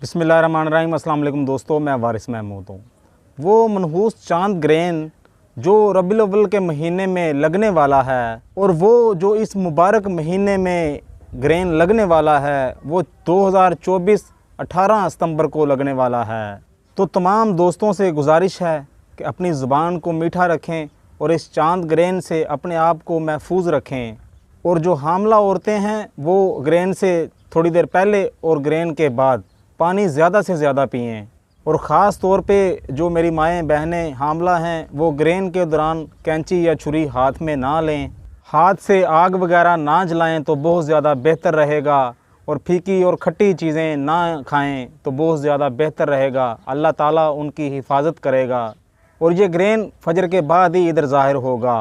बिस्मिल्लाहिर्रहमानिर्रहीम। अस्सलाम वालेकुम दोस्तों, मैं वारिस महमूद हूँ। वो मनहूस चांद ग्रेन जो रबीउल अव्वल के महीने में लगने वाला है और वो जो इस मुबारक महीने में ग्रेन लगने वाला है वो 2024 18 सितंबर को लगने वाला है। तो तमाम दोस्तों से गुजारिश है कि अपनी ज़ुबान को मीठा रखें और इस चांद ग्रेन से अपने आप को महफूज रखें। और जो हामला औरतें हैं वो ग्रेन से थोड़ी देर पहले और ग्रेन के बाद पानी ज़्यादा से ज़्यादा पिएं। और ख़ास तौर पे जो मेरी माएँ बहनें हामला हैं वो ग्रेन के दौरान कैंची या छुरी हाथ में ना लें, हाथ से आग वगैरह ना जलाएं तो बहुत ज़्यादा बेहतर रहेगा। और फीकी और खट्टी चीज़ें ना खाएं तो बहुत ज़्यादा बेहतर रहेगा। अल्लाह ताला उनकी हिफाजत करेगा। और ये ग्रेन फजर के बाद ही इधर ज़ाहिर होगा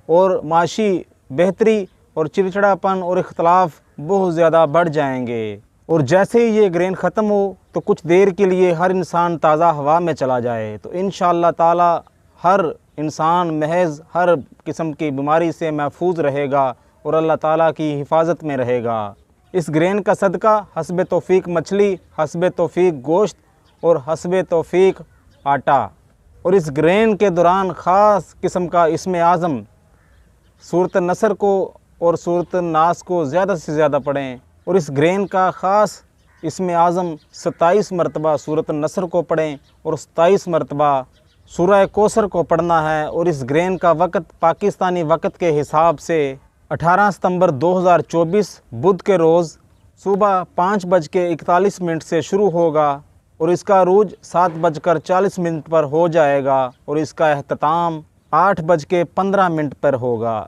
और माशी बेहतरी और चिड़चिड़ापन और इख्तलाफ बहुत ज़्यादा बढ़ जाएंगे। और जैसे ही ये ग्रेन ख़त्म हो तो कुछ देर के लिए हर इंसान ताज़ा हवा में चला जाए तो इंशाअल्लाह ताला हर इंसान महज हर किस्म की बीमारी से महफूज रहेगा और अल्लाह ताला की हिफाजत में रहेगा। इस ग्रेन का सदका हस्बे तौफीक मछली, हस्बे तौफीक गोश्त और हस्बे तौफीक आटा। और इस ग्रेन के दौरान ख़ास किस्म का इसमें आज़म सूरत नसर को और सूरत नास को ज़्यादा से ज़्यादा पढ़ें। और इस ग्रेन का ख़ास इसमें आज़म 27 मरतबा सूरत नसर को पढ़ें और 27 मरतबा सूरह कौसर को पढ़ना है। और इस ग्रेन का वक़्त पाकिस्तानी वक़्त के हिसाब से 18 सितंबर 2024 बुध के रोज़ सुबह 5:41 से शुरू होगा और इसका अरूज 7:40 पर हो जाएगा और इसका अख्ताम 8:15 पर होगा।